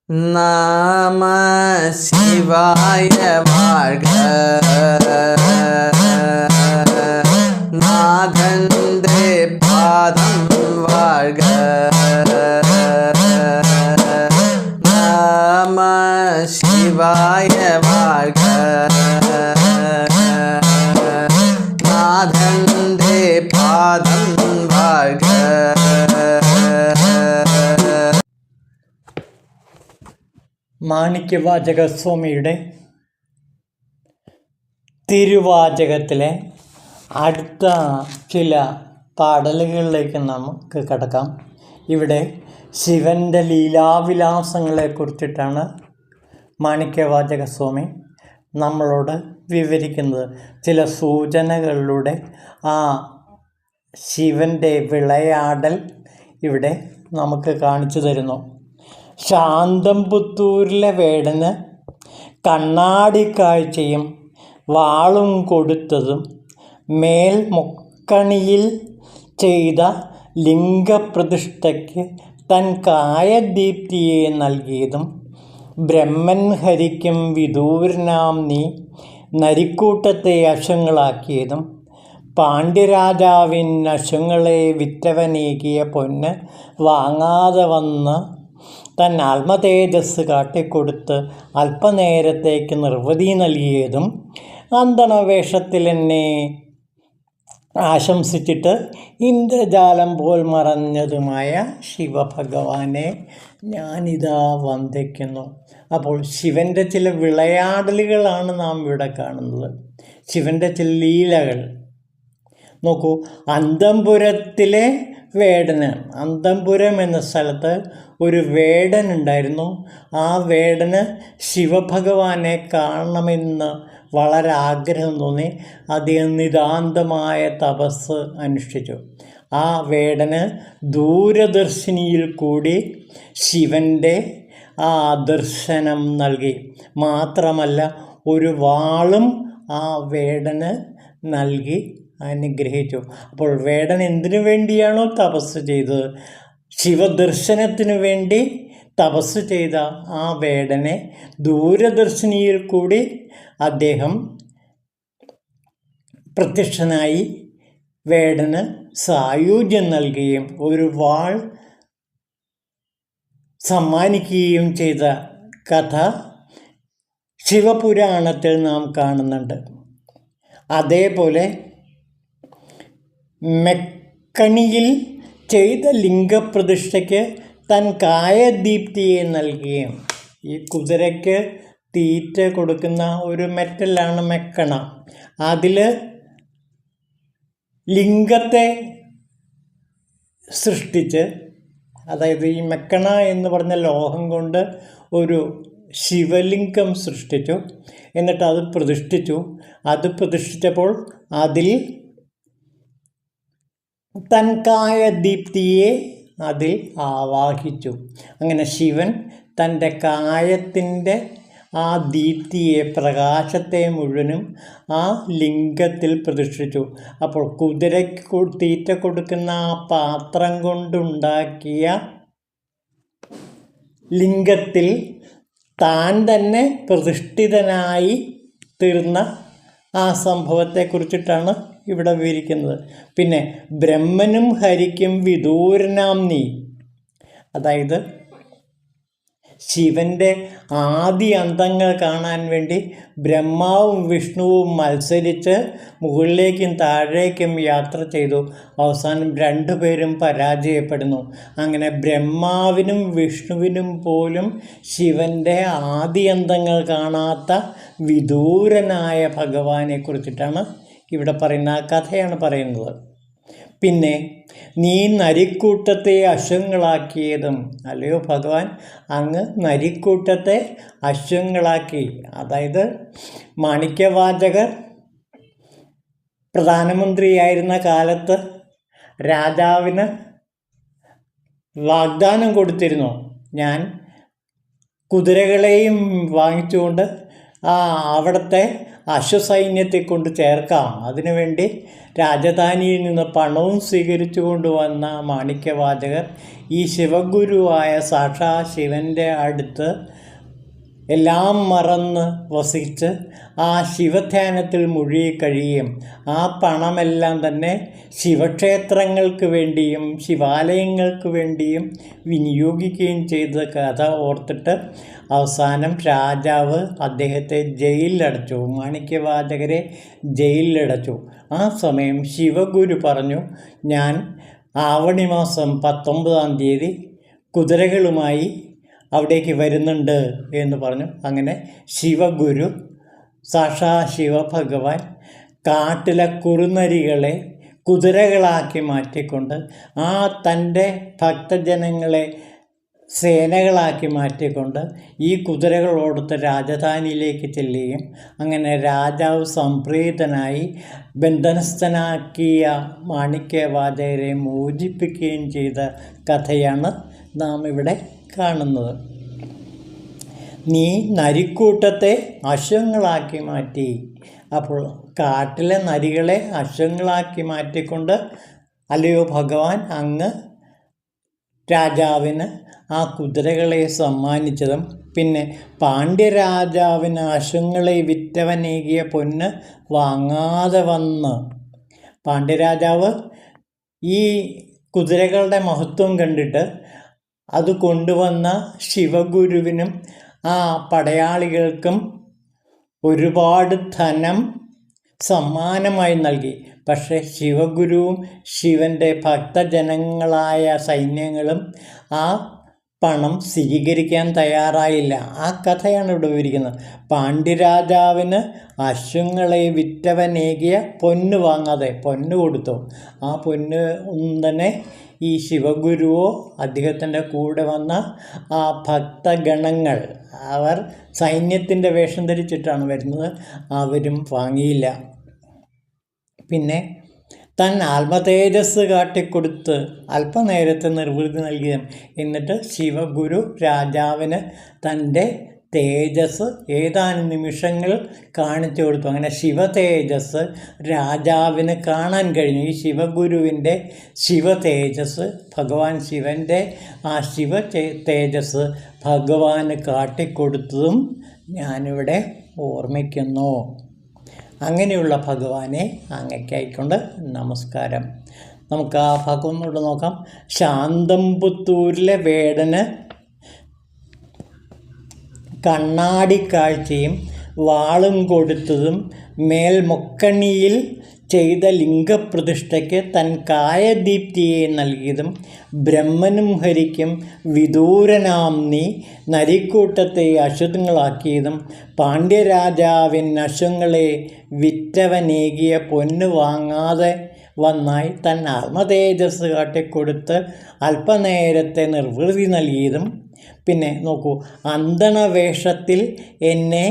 நம சிவாய வாழ்க. நாதந்தே பாதம் வாழ்க. நம சிவாய வாழ்க. நாதந்தே பாதம் வாழ்க. മാണിക്യവാചകസ്വാമിയുടെ തിരുവാചകത്തിലെ അടുത്ത ചില പാടലുകളിലേക്ക് നമുക്ക് കടക്കാം. ഇവിടെ ശിവൻ്റെ ലീലാവിലാസങ്ങളെക്കുറിച്ചിട്ടാണ് മാണിക്യവാചകസ്വാമി നമ്മളോട് വിവരിക്കുന്നത്. ചില സൂചനകളിലൂടെ ആ ശിവൻ്റെ വിളയാടൽ ഇവിടെ നമുക്ക് കാണിച്ചു തരുന്നു. ശാന്തംപുത്തൂരിലെ വേടന് കണ്ണാടിക്കാഴ്ചയും വാളും കൊടുത്തതും മേൽമുക്കണിയിൽ ചെയ്ത ലിംഗപ്രതിഷ്ഠയ്ക്ക് തൻ കായദീപ്തിയെ നൽകിയതും ബ്രഹ്മൻ ഹരിക്കും വിദൂരനാം നീ നരിക്കൂട്ടത്തെ അശ്വങ്ങളാക്കിയതും പാണ്ഡ്യരാജാവിൻ അശ്വങ്ങളെ വിറ്റവനേകിയ പൊന്ന് വാങ്ങാതെ വന്ന് തൻ ആത്മതേജസ് കാട്ടിക്കൊടുത്ത് അല്പനേരത്തേക്ക് നിർവൃതി നൽകിയതും അന്തണവേഷത്തിൽ എന്നെ ആശംസിച്ചിട്ട് ഇന്ദ്രജാലം പോൽ മറഞ്ഞതുമായ ശിവഭഗവാനെ ഞാനിതാ വന്ദിക്കുന്നു. അപ്പോൾ ശിവൻ്റെ ചില വിളയാടലുകളാണ് നാം ഇവിടെ കാണുന്നത്, ശിവൻ്റെ ചില ലീലകൾ. നോക്കൂ, അന്തംപുരത്തിലെ വേടന്, അന്തംപുരം എന്ന സ്ഥലത്ത് ഒരു വേടൻ ഉണ്ടായിരുന്നു. ആ വേടന് ശിവഭഗവാനെ കാണണമെന്ന് വളരെ ആഗ്രഹം തോന്നി. അദ്ദേഹം നിതാന്തമായ തപസ് അനുഷ്ഠിച്ചു. ആ വേടന് ദൂരദർശിനിയിൽ കൂടി ശിവൻ്റെ ആ ദർശനം നൽകി. മാത്രമല്ല ഒരു വാളും ആ വേടന് നൽകി അനുഗ്രഹിച്ചു. അപ്പോൾ വേടൻ എന്തിനു വേണ്ടിയാണോ തപസ് ചെയ്തത്, ശിവദർശനത്തിനു വേണ്ടി തപസ് ചെയ്ത ആ വേടനെ ദൂരദർശിനിയിൽ കൂടി അദ്ദേഹം പ്രത്യക്ഷനായി വേടന് സായുജ്യം നൽകുകയും ഒരു വാൾ സമ്മാനിക്കുകയും ചെയ്ത കഥ ശിവപുരാണത്തിൽ നാം കാണുന്നുണ്ട്. അതേപോലെ മെക്കണിയിൽ ചെയ്ത ലിംഗപ്രതിഷ്ഠയ്ക്ക് തൻ കായദീപ്തിയെ നൽകുകയും, ഈ കുതിരയ്ക്ക് തീറ്റ കൊടുക്കുന്ന ഒരു മെറ്റലാണ് മെക്കണ. അതിൽ ലിംഗത്തെ സൃഷ്ടിച്ച്, അതായത് ഈ മെക്കണ എന്ന് പറഞ്ഞ ലോഹം കൊണ്ട് ഒരു ശിവലിംഗം സൃഷ്ടിച്ചു. എന്നിട്ട് അത് പ്രതിഷ്ഠിച്ചു. അത് പ്രതിഷ്ഠിച്ചപ്പോൾ അതിൽ തൻ കായദീപ്തിയെ അതിൽ ആവാഹിച്ചു. അങ്ങനെ ശിവൻ തൻ്റെ കായത്തിൻ്റെ ആ ദീപ്തിയെ, പ്രകാശത്തെ മുഴുവനും ആ ലിംഗത്തിൽ പ്രതിഷ്ഠിച്ചു. അപ്പോൾ കുതിരയ്ക്ക് തീറ്റ കൊടുക്കുന്ന ആ പാത്രം കൊണ്ടുണ്ടാക്കിയ ലിംഗത്തിൽ താൻ തന്നെ പ്രതിഷ്ഠിതനായി തീർന്ന ആ സംഭവത്തെക്കുറിച്ചിട്ടാണ് ഇവിടെ വിവരിക്കുന്നത്. പിന്നെ ബ്രഹ്മനും ഹരിക്കും വിദൂരനാം നീ, അതായത് ശിവൻ്റെ ആദി അന്തങ്ങൾ കാണാൻ വേണ്ടി ബ്രഹ്മാവും വിഷ്ണുവും മത്സരിച്ച് മുകളിലേക്കും താഴേക്കും യാത്ര ചെയ്തു. അവസാനം രണ്ടുപേരും പരാജയപ്പെടുന്നു. അങ്ങനെ ബ്രഹ്മാവിനും വിഷ്ണുവിനും പോലും ശിവൻ്റെ ആദി അന്തങ്ങൾ കാണാത്ത വിദൂരനായ ഭഗവാനെ കുറിച്ചിട്ടാണ് ഇവിടെ പറയുന്ന ആ കഥയാണ് പറയുന്നത്. പിന്നെ നീ നരിക്കൂട്ടത്തെ അശ്വങ്ങളാക്കിയതും, അല്ലയോ ഭഗവാൻ, അങ്ങ് നരിക്കൂട്ടത്തെ അശ്വങ്ങളാക്കി. അതായത് മാണിക്യവാചകർ പ്രധാനമന്ത്രിയായിരുന്ന കാലത്ത് രാജാവിന് വാഗ്ദാനം കൊടുത്തിരുന്നു, ഞാൻ കുതിരകളെയും വാങ്ങിച്ചുകൊണ്ട് അവിടുത്തെ അശ്വസൈന്യത്തെ കൊണ്ട് ചേർക്കാം. അതിനുവേണ്ടി രാജധാനിയിൽ നിന്ന് പണവും സ്വീകരിച്ചു കൊണ്ടുവന്ന മാണിക്യവാചകർ ഈ ശിവഗുരുവായ സാക്ഷാ ശിവൻ്റെ അടുത്ത് എല്ലാം മറന്ന് വസിച്ച് ആ ശിവധ്യാനത്തിൽ മുഴുകിക്കഴിയുകയും ആ പണമെല്ലാം തന്നെ ശിവക്ഷേത്രങ്ങൾക്ക് വേണ്ടിയും ശിവാലയങ്ങൾക്ക് വേണ്ടിയും വിനിയോഗിക്കുകയും ചെയ്ത കഥ ഓർത്തിട്ട് അവസാനം രാജാവ് അദ്ദേഹത്തെ ജയിലിലടച്ചു, മാണിക്യവാചകരെ ജയിലിലടച്ചു. ആ സമയം ശിവഗുരു പറഞ്ഞു, ഞാൻ ആവണി മാസം 19-ാം തീയതി കുതിരകളുമായി അവിടേക്ക് വരുന്നുണ്ട് എന്ന് പറഞ്ഞു. അങ്ങനെ ശിവഗുരു സാക്ഷാ ശിവഭഗവാൻ കാട്ടിലെ കുറുനരികളെ കുതിരകളാക്കി മാറ്റിക്കൊണ്ട് ആ തൻ്റെ ഭക്തജനങ്ങളെ സേനകളാക്കി മാറ്റിക്കൊണ്ട് ഈ കുതിരകളോടൊത്ത് രാജധാനിയിലേക്ക് ചെല്ലുകയും അങ്ങനെ രാജാവ് സംപ്രീതനായി ബന്ധനസ്ഥനാക്കിയ മാണിക്യവാചകരെ മോചിപ്പിക്കുകയും ചെയ്ത കഥയാണ് നാം ഇവിടെ കാണുന്നത്. നീ നരിക്കൂട്ടത്തെ അശ്വങ്ങളാക്കി മാറ്റി. അപ്പോൾ കാട്ടിലെ നരികളെ അശ്വങ്ങളാക്കി മാറ്റിക്കൊണ്ട് അല്ലയോ ഭഗവാൻ അങ്ങ് രാജാവിന് ആ കുതിരകളെ സമ്മാനിച്ചതും പിന്നെ പാണ്ഡ്യരാജാവിന് അശ്വങ്ങളെ വിറ്റവനേകിയ പൊന്ന് വാങ്ങാതെ വന്ന് പാണ്ഡ്യരാജാവ് ഈ കുതിരകളുടെ മഹത്വം കണ്ടിട്ട് അത് കൊണ്ടുവന്ന ശിവഗുരുവിനും ആ പടയാളികൾക്കും ഒരുപാട് ധനം സമ്മാനമായി നൽകി. പക്ഷേ ശിവഗുരുവും ശിവൻ്റെ ഭക്തജനങ്ങളായ സൈന്യങ്ങളും ആ പണം സ്വീകരിക്കാൻ തയ്യാറായില്ല. ആ കഥയാണ് ഇവിടെ വിവരിക്കുന്നത്. പാണ്ഡ്യരാജാവിന് അശ്വങ്ങളെ വിറ്റവനേകിയ പൊന്ന് വാങ്ങാതെ പൊന്ന് കൊടുത്തു. ആ പൊന്ന് ഒന്നും തന്നെ ഈ ശിവഗുരുവോ അദ്ദേഹത്തിൻ്റെ കൂടെ വന്ന ആ ഭക്തഗണങ്ങൾ, അവർ സൈന്യത്തിൻ്റെ വേഷം ധരിച്ചിട്ടാണ് വരുന്നത്, അവരും വാങ്ങിയില്ല. പിന്നെ താൻ ആത്മതേജസ് കാട്ടിക്കൊടുത്ത് അല്പനേരത്തെ നിർവൃതി നൽകിയതും എന്നിട്ട് ശിവഗുരു രാജാവിന് തൻ്റെ തേജസ് ഏതാനും നിമിഷങ്ങൾ കാണിച്ചു കൊടുത്തു. അങ്ങനെ ശിവതേജസ് രാജാവിന് കാണാൻ കഴിഞ്ഞു. ഈ ശിവഗുരുവിൻ്റെ ശിവതേജസ്, ഭഗവാൻ ശിവൻ്റെ ആ തേജസ് ഭഗവാന് കാട്ടിക്കൊടുത്തതും ഞാനിവിടെ ഓർമ്മിക്കുന്നു. അങ്ങനെയുള്ള ഭഗവാനെ അങ്ങയ്ക്കായിക്കൊണ്ട് നമസ്കാരം. നമുക്ക് ആ ഭാഗം ഒന്നുകൂടെ നോക്കാം. ശാന്തംപുത്തൂരിലെ വേടന് കണ്ണാടിക്കാഴ്ചയും വാളും കൊടുത്തതും മേൽമൊക്കണിയിൽ ചെയ്ത ലിംഗപ്രതിഷ്ഠയ്ക്ക് തൻ കായദീപ്തിയെ നൽകിയതും ബ്രഹ്മനും ഹരിക്കും വിദൂരനാം നീ നരിക്കൂട്ടത്തെ അശ്വങ്ങളാക്കിയതും പാണ്ഡ്യരാജാവിന് അശ്വങ്ങളെ വിറ്റവനേകിയ പൊന്ന് വാങ്ങാതെ വന്നായി തൻ ആത്മതേജസ് കാട്ടിക്കൊടുത്ത് അല്പനേരത്തെ നിർവൃതി നൽകിയതും പിന്നെ നോക്കൂ, അന്തണവേഷത്തിൽ എന്നെ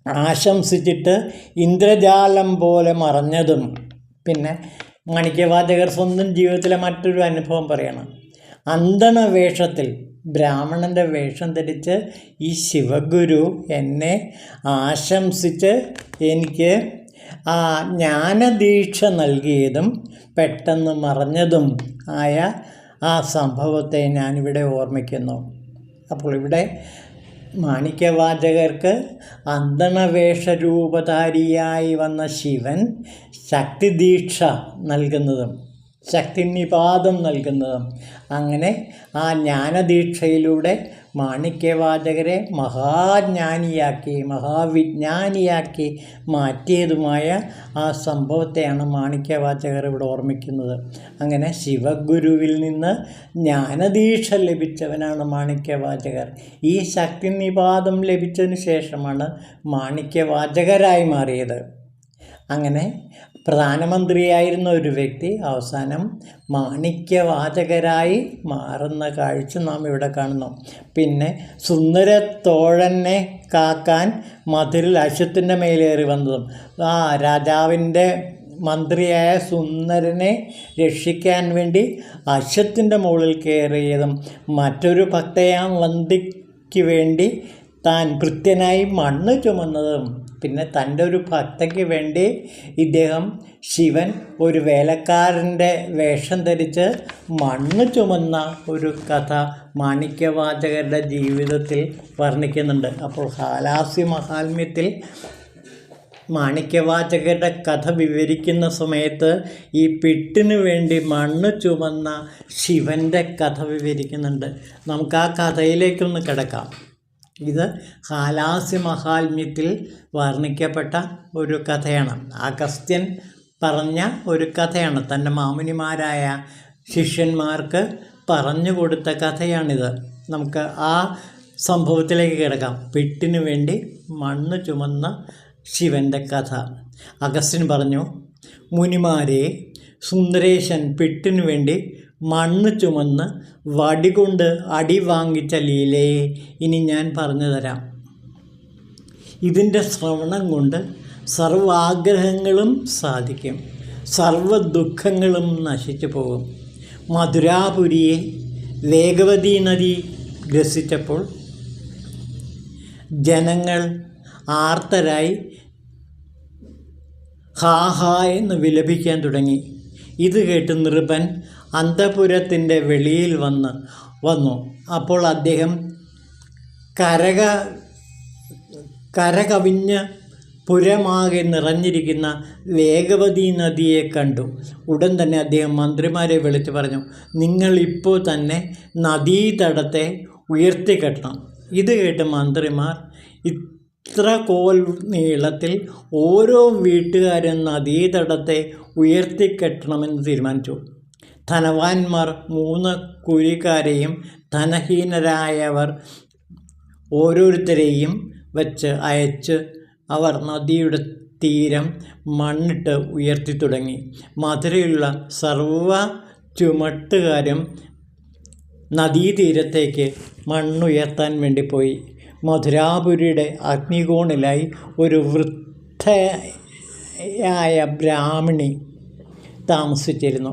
ആശംസിച്ചിട്ട് ഇന്ദ്രജാലം പോലെ മറഞ്ഞതും. പിന്നെ മാണിക്യവാചകർ സ്വന്തം ജീവിതത്തിലെ മറ്റൊരു അനുഭവം പറയണം. അന്തണവേഷത്തിൽ ബ്രാഹ്മണൻ്റെ വേഷം ധരിച്ച് ഈ ശിവഗുരു എന്നെ ആശംസിച്ച് എനിക്ക് ആ ജ്ഞാനദീക്ഷ നൽകിയതും പെട്ടെന്ന് മറഞ്ഞതും ആയ ആ സംഭവത്തെ ഞാനിവിടെ ഓർമ്മിക്കുന്നു. അപ്പോൾ ഇവിടെ മാണിക്യവാചകർക്ക് അന്തണവേഷരൂപധാരിയായി വന്ന ശിവൻ ശക്തിദീക്ഷ നൽകുന്നതും ശക്തിനിപാതം നൽകുന്നതും അങ്ങനെ ആ ജ്ഞാനദീക്ഷയിലൂടെ മാണിക്യവാചകരെ മഹാജ്ഞാനിയാക്കി മഹാവിജ്ഞാനിയാക്കി മാറ്റിയതുമായ ആ സംഭവത്തെയാണ് മാണിക്യവാചകർ ഇവിടെ ഓർമ്മിക്കുന്നത്. അങ്ങനെ ശിവഗുരുവിൽ നിന്ന് ജ്ഞാനദീക്ഷ ലഭിച്ചവനാണ് മാണിക്യവാചകർ. ഈ ശക്തിനിപാതം ലഭിച്ചതിന് ശേഷമാണ് മാണിക്യവാചകരായി മാറിയത്. അങ്ങനെ പ്രധാനമന്ത്രിയായിരുന്ന ഒരു വ്യക്തി അവസാനം മാണിക്യവാചകരായി മാറുന്ന കാഴ്ച നാം ഇവിടെ കാണുന്നു. പിന്നെ സുന്ദരത്തോഴനെ കാക്കാൻ മധുരിൽ അശ്വത്തിൻ്റെ മേലേറി വന്നതും ആ രാജാവിൻ്റെ മന്ത്രിയായ സുന്ദരനെ രക്ഷിക്കാൻ വേണ്ടി അശ്വത്തിൻ്റെ മുകളിൽ കയറിയതും മറ്റൊരു ഭക്തയാം വന്ദിക്ക് വേണ്ടി താൻ ഭൃത്യനായി മണ്ണ് ചുമന്നതും പിന്നെ തൻ്റെ ഒരു ഭക്തയ്ക്ക് വേണ്ടി ഇദ്ദേഹം ശിവൻ ഒരു വേലക്കാരൻ്റെ വേഷം ധരിച്ച് മണ്ണ് ചുമന്ന ഒരു കഥ മാണിക്യവാചകരുടെ ജീവിതത്തിൽ വർണ്ണിക്കുന്നുണ്ട്. അപ്പോൾ ഹാലാസ്യ മഹാത്മ്യത്തിൽ മാണിക്യവാചകരുടെ കഥ വിവരിക്കുന്ന സമയത്ത് ഈ പിട്ടിന് വേണ്ടി മണ്ണ് ചുമന്ന ശിവൻ്റെ കഥ വിവരിക്കുന്നുണ്ട്. നമുക്ക് ആ കഥയിലേക്കൊന്ന് കിടക്കാം. ഇത് ഹാലാസ്യ മഹാത്മ്യത്തിൽ വർണ്ണിക്കപ്പെട്ട ഒരു കഥയാണ്. അഗസ്ത്യൻ പറഞ്ഞ ഒരു കഥയാണ്. തൻ്റെ മാമുനിമാരായ ശിഷ്യന്മാർക്ക് പറഞ്ഞു കൊടുത്ത കഥയാണിത്. നമുക്ക് ആ സംഭവത്തിലേക്ക് കിടക്കാം. പിട്ടിന് വേണ്ടി മണ്ണ് ചുമന്ന ശിവൻ്റെ കഥ. അഗസ്ത്യൻ പറഞ്ഞു, മുനിമാരെ, സുന്ദരേശൻ പിട്ടിനു വേണ്ടി മണ്ണ് ചുമന്ന് വടികൊണ്ട് അടി വാങ്ങിച്ച ലീലയെ ഇനി ഞാൻ പറഞ്ഞു തരാം. ഇതിൻ്റെ ശ്രവണം കൊണ്ട് സർവാഗ്രഹങ്ങളും സാധിക്കും, സർവ ദുഃഖങ്ങളും നശിച്ചു പോകും. മധുരാപുരിയെ വേഗവതി നദി ഗ്രസിച്ചപ്പോൾ ജനങ്ങൾ ആർത്തരായി ഹാ ഹാ എന്ന് വിലപിക്കാൻ തുടങ്ങി. ഇത് കേട്ട് നൃപൻ അന്തപുരത്തിൻ്റെ വെളിയിൽ വന്നു. അപ്പോൾ അദ്ദേഹം കരകവിഞ്ഞ് പുരമാകെ നിറഞ്ഞിരിക്കുന്ന വേഗവതി നദിയെ കണ്ടു. ഉടൻ തന്നെ അദ്ദേഹം മന്ത്രിമാരെ വിളിച്ചു പറഞ്ഞു, നിങ്ങളിപ്പോൾ തന്നെ നദീതടത്തെ ഉയർത്തിക്കെട്ടണം. ഇത് കേട്ട് മന്ത്രിമാർ ഇത്ര കോൽ നീളത്തിൽ ഓരോ വീട്ടുകാരും നദീതടത്തെ ഉയർത്തിക്കെട്ടണമെന്ന് തീരുമാനിച്ചു. ധനവാന്മാർ 3 കൂലിക്കാരെയും ധനഹീനരായവർ ഓരോരുത്തരെയും വച്ച് അയച്ച് അവർ നദിയുടെ തീരം മണ്ണിട്ട് ഉയർത്തി തുടങ്ങി. മധുരയുള്ള സർവ ചുമട്ടുകാരും നദീതീരത്തേക്ക് മണ്ണുയർത്താൻ വേണ്ടി പോയി. മധുരാപുരിയുടെ അഗ്നികോണിലായി ഒരു വൃദ്ധയായ ബ്രാഹ്മണി താമസിച്ചിരുന്നു.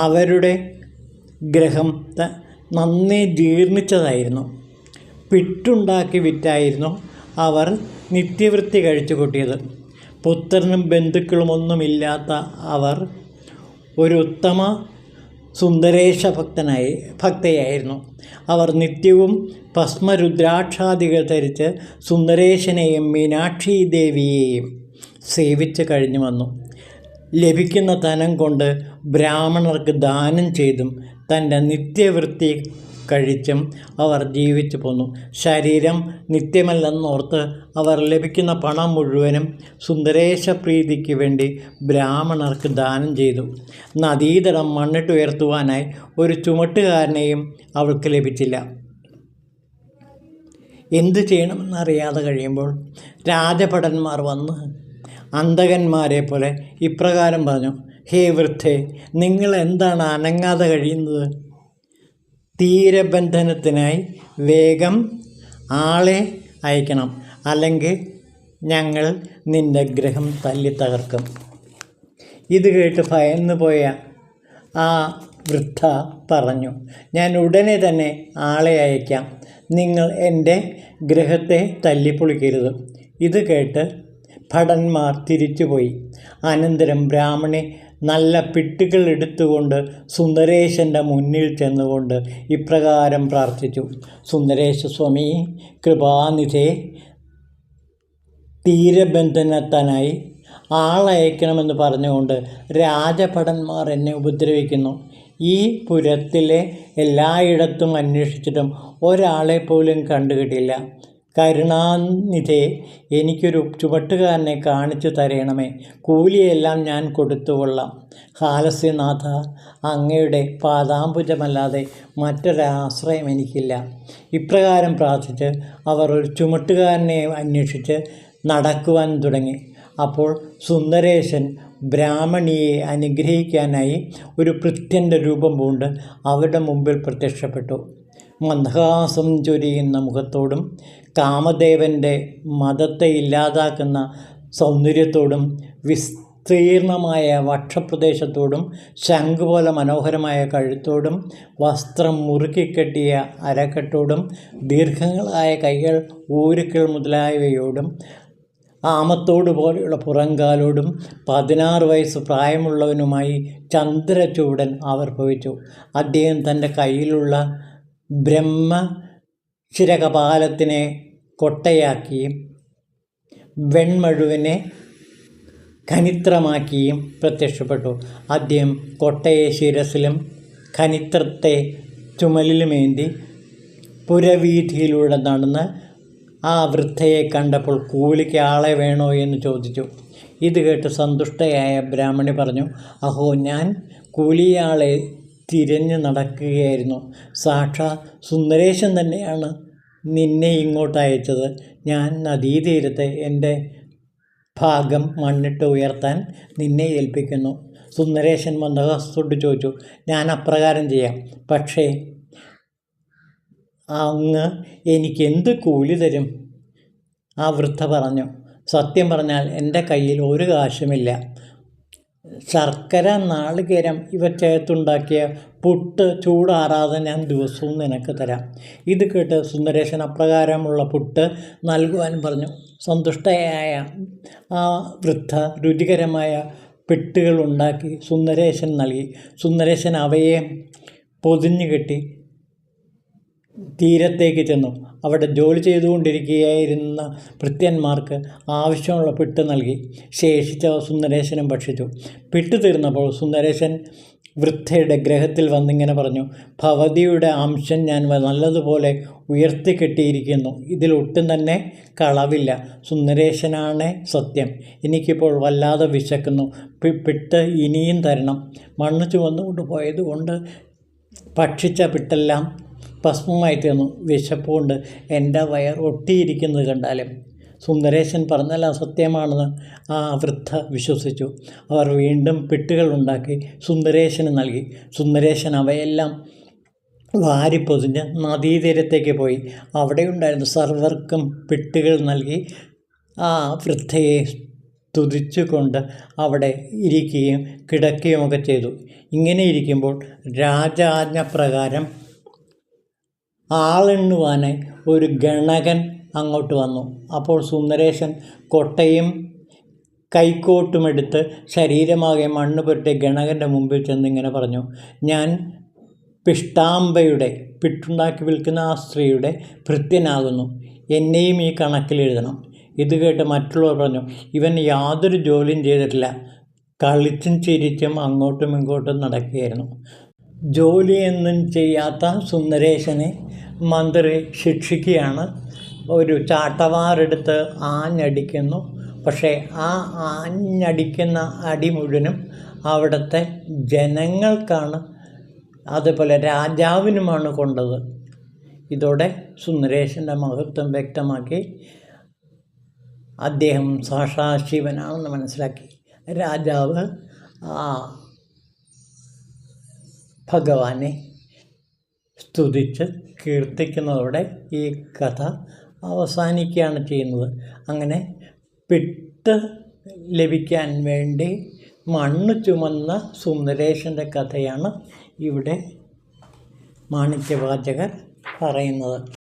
അവരുടെ ഗ്രഹം നന്നേ ജീർണിച്ചതായിരുന്നു. പിട്ടുണ്ടാക്കി വിറ്റായിരുന്നു അവർ നിത്യവൃത്തി കഴിച്ചു കൂട്ടിയത്. പുത്രനും ബന്ധുക്കളുമൊന്നുമില്ലാത്ത അവർ ഒരു ഉത്തമ സുന്ദരേശ ഭക്തയായിരുന്നു. അവർ നിത്യവും ഭസ്മരുദ്രാക്ഷാദികൾ ധരിച്ച് സുന്ദരേശനെയും മീനാക്ഷി ദേവിയെയും സേവിച്ച് കഴിഞ്ഞു വന്നു. ലഭിക്കുന്ന ധനം കൊണ്ട് ബ്രാഹ്മണർക്ക് ദാനം ചെയ്തും തൻ്റെ നിത്യവൃത്തി കഴിച്ചും അവർ ജീവിച്ചു പോന്നു. ശരീരം നിത്യമല്ലെന്നോർത്ത് അവർ ലഭിക്കുന്ന പണം മുഴുവനും സുന്ദരേശ പ്രീതിക്ക് വേണ്ടി ബ്രാഹ്മണർക്ക് ദാനം ചെയ്തു. നദീതടം മണ്ണിട്ടുയർത്തുവാനായി ഒരു ചുമട്ടുകാരനെയും അവൾക്ക് ലഭിച്ചില്ല. എന്തു ചെയ്യണമെന്നറിയാതെ കഴിയുമ്പോൾ രാജഭടന്മാർ വന്ന് അന്തകന്മാരെ പോലെ ഇപ്രകാരം പറഞ്ഞു, ഹേ വൃദ്ധേ, നിങ്ങൾ എന്താണ് അനങ്ങാതെ കഴിയുന്നത്? തീരബന്ധനത്തിനായി വേഗം ആളെ അയക്കണം, അല്ലെങ്കിൽ ഞങ്ങൾ നിൻ്റെ ഗ്രഹം തല്ലി തകർക്കും. ഇത് കേട്ട് ഭയന്നു പോയ ആ വൃദ്ധ പറഞ്ഞു, ഞാൻ ഉടനെ തന്നെ ആളെ അയക്കാം, നിങ്ങൾ എൻ്റെ ഗ്രഹത്തെ തല്ലിപ്പൊളിക്കരുത്. ഇത് കേട്ട് ഭടന്മാർ തിരിച്ചുപോയി. അനന്തരം ബ്രാഹ്മണി നല്ല പിട്ടുകൾ എടുത്തുകൊണ്ട് സുന്ദരേശൻ്റെ മുന്നിൽ ചെന്നുകൊണ്ട് ഇപ്രകാരം പ്രാർത്ഥിച്ചു, സുന്ദരേശ സ്വാമി, കൃപാനിധേ, തീരബന്ധനത്തിനായി ആളയക്കണമെന്ന് പറഞ്ഞുകൊണ്ട് രാജഭടന്മാർ എന്നെ ഉപദ്രവിക്കുന്നു. ഈ പുരത്തിലെ എല്ലായിടത്തും അന്വേഷിച്ചിട്ടും ഒരാളെ പോലും കണ്ടുകിട്ടില്ല. കരുണാനിധേ, എനിക്കൊരു ചുമട്ടുകാരനെ കാണിച്ചു തരണമേ, കൂലിയെല്ലാം ഞാൻ കൊടുത്തുകൊള്ളാം. ഹാലസ്യനാഥ, അങ്ങയുടെ പാദാംബുജമല്ലാതെ മറ്റൊരാശ്രയം എനിക്കില്ല. ഇപ്രകാരം പ്രാർത്ഥിച്ച് അവർ ഒരു ചുമട്ടുകാരനെ അന്വേഷിച്ച് നടക്കുവാൻ തുടങ്ങി. അപ്പോൾ സുന്ദരേശൻ ബ്രാഹ്മണിയെ അനുഗ്രഹിക്കാനായി ഒരു ഭൃത്യൻ്റെ രൂപം പൂണ്ട് അവരുടെ മുമ്പിൽ പ്രത്യക്ഷപ്പെട്ടു. മന്ദഹാസം ചൊരിയുന്ന മുഖത്തോടും കാമദേവൻ്റെ മതത്തെ ഇല്ലാതാക്കുന്ന സൗന്ദര്യത്തോടും വിസ്തീർണമായ വക്ഷപ്രദേശത്തോടും ശംഖ് പോലെ മനോഹരമായ കഴുത്തോടും വസ്ത്രം മുറുക്കിക്കെട്ടിയ അരക്കെട്ടോടും ദീർഘങ്ങളായ കൈകൾ, ഊരുക്കൾ മുതലായവയോടും ആമത്തോട് പോലെയുള്ള പുറംകാലോടും 16 വയസ്സ് പ്രായമുള്ളവനുമായി ചന്ദ്രചൂഡൻ ആവിർഭവിച്ചു. അദ്ദേഹം തൻ്റെ കയ്യിലുള്ള ബ്രഹ്മശിരകപാലത്തിനെ കൊട്ടയാക്കിയും വെൺമഴുവിനെ ഖനിത്രമാക്കിയും പ്രത്യക്ഷപ്പെട്ടു. അദ്ദേഹം കൊട്ടയെ ശിരസിലും ഖനിത്രത്തെ ചുമലിലുമേന്തി പുരവീഥിയിലൂടെ നടന്ന് ആ വൃദ്ധയെ കണ്ടപ്പോൾ കൂലിക്ക് ആളെ വേണോ എന്ന് ചോദിച്ചു. ഇത് കേട്ട് സന്തുഷ്ടയായ ബ്രാഹ്മണി പറഞ്ഞു, അഹോ, ഞാൻ കൂലിയാളെ തിരഞ്ഞു നടക്കുകയായിരുന്നു. സാക്ഷാത് സുന്ദരേശൻ തന്നെയാണ് നിന്നെ ഇങ്ങോട്ട് അയച്ചത്. ഞാൻ നദീതീരത്തെ എൻ്റെ ഭാഗം മണ്ണിട്ട് ഉയർത്താൻ നിന്നെ ഏൽപ്പിക്കുന്നു. സുന്ദരേശൻ മന്ദഹാസത്തോട് ചോദിച്ചു, ഞാൻ അപ്രകാരം ചെയ്യാം. പക്ഷേ അങ്ങ് എനിക്കെന്ത് കൂലി തരും? ആ വൃദ്ധ പറഞ്ഞു, സത്യം പറഞ്ഞാൽ എൻ്റെ കയ്യിൽ ഒരു കാശുമില്ല. ശർക്കര, നാളികേരം ഇവ ചേർത്തുണ്ടാക്കിയ പുട്ട് ചൂടാറാതെ ഞാൻ ദിവസവും നിനക്ക് തരാം. ഇത് കേട്ട് സുന്ദരേശൻ അപ്രകാരമുള്ള പുട്ട് നൽകുവാൻ പറഞ്ഞു. സന്തുഷ്ടയായ ആ വൃദ്ധ രുചികരമായ പിട്ടുകൾ ഉണ്ടാക്കി സുന്ദരേശൻ നൽകി. സുന്ദരേശൻ അവയെ പൊതിഞ്ഞു കെട്ടി തീരത്തേക്ക് ചെന്നു. അവിടെ ജോലി ചെയ്തുകൊണ്ടിരിക്കുകയായിരുന്ന ഭൃത്യന്മാർക്ക് ആവശ്യമുള്ള പിട്ട് നൽകി. ശേഷിച്ച സുന്ദരേശനും ഭക്ഷിച്ചു. പിട്ട് തീർന്നപ്പോൾ സുന്ദരേശൻ വൃദ്ധയുടെ ഗ്രഹത്തിൽ വന്നിങ്ങനെ പറഞ്ഞു, ഭവതിയുടെ അംശം ഞാൻ നല്ലതുപോലെ ഉയർത്തിക്കെട്ടിയിരിക്കുന്നു. ഇതിലൊട്ടും തന്നെ കളവില്ല. സുന്ദരേശനാണ് സത്യം. എനിക്കിപ്പോൾ വല്ലാതെ വിശക്കുന്നു. പിട്ട് ഇനിയും തരണം. മണ്ണ് ചുമന്നുകൊണ്ട് പോയതുകൊണ്ട് ഭക്ഷിച്ച പിട്ടെല്ലാം ഭസ്മമായി തീർന്നു. വിശപ്പുകൊണ്ട് എൻ്റെ വയർ ഒട്ടിയിരിക്കുന്നത് കണ്ടാലും. സുന്ദരേശൻ പറഞ്ഞെല്ലാം സത്യമാണെന്ന് ആ വൃദ്ധ വിശ്വസിച്ചു. അവർ വീണ്ടും പിട്ടുകൾ ഉണ്ടാക്കി സുന്ദരേശന് നൽകി. സുന്ദരേശൻ അവയെല്ലാം വാരിപ്പൊതിഞ്ഞ് നദീതീരത്തേക്ക് പോയി. അവിടെയുണ്ടായിരുന്ന സർവർക്കും പിട്ടുകൾ നൽകി ആ വൃദ്ധയെ സ്തുതിച്ചുകൊണ്ട് അവിടെ ഇരിക്കുകയും കിടക്കുകയുമൊക്കെ ചെയ്തു. ഇങ്ങനെ ഇരിക്കുമ്പോൾ രാജാജ്ഞപ്രകാരം ആളെണ്ണുവാനായി ഒരു ഗണകൻ അങ്ങോട്ട് വന്നു. അപ്പോൾ സുന്ദരേശൻ കൊട്ടയും കൈക്കോട്ടുമെടുത്ത് ശരീരമാകെ മണ്ണ് പുരട്ടി ഗണകൻ്റെ മുമ്പിൽ ചെന്നിങ്ങനെ പറഞ്ഞു, ഞാൻ പിഷ്ടാംബയുടെ, പിട്ടുണ്ടാക്കി വിൽക്കുന്ന ആ സ്ത്രീയുടെ ഭൃത്യനാകുന്നു. എന്നെയും ഈ കണക്കിൽ എഴുതണം. ഇത് കേട്ട് മറ്റുള്ളവർ പറഞ്ഞു, ഇവൻ യാതൊരു ജോലിയും ചെയ്തിട്ടില്ല. കളിച്ചും ചിരിച്ചും അങ്ങോട്ടും ഇങ്ങോട്ടും നടക്കുകയായിരുന്നു. ജോലിയൊന്നും ചെയ്യാത്ത സുന്ദരേശനെ മന്ത്രി ശിക്ഷിക്കുകയാണ്. ഒരു ചാട്ടവാറെടുത്ത് ആഞ്ഞടിക്കുന്നു. പക്ഷേ ആ ആഞ്ഞടിക്കുന്ന അടി മുഴുവനും അവിടുത്തെ ജനങ്ങൾക്കാണ്, അതുപോലെ രാജാവിനുമാണ് കൊണ്ടത്. ഇതോടെ സുന്ദരേശൻ്റെ മഹത്വം വ്യക്തമാക്കി. അദ്ദേഹം സാക്ഷാൽ ശിവനാണെന്ന് മനസ്സിലാക്കി. രാജാവ് ആ ഭഗവാനെ സ്തുതിച്ച് കീർത്തിക്കുന്നതോടെ ഈ കഥ അവസാനിക്കുകയാണ് ചെയ്യുന്നത്. അങ്ങനെ പിട്ട് ലഭിക്കാൻ വേണ്ടി മണ്ണ് ചുമന്ന സുന്ദരേശൻ്റെ കഥയാണ് ഇവിടെ മാണിക്യവാചകർ പറയുന്നത്.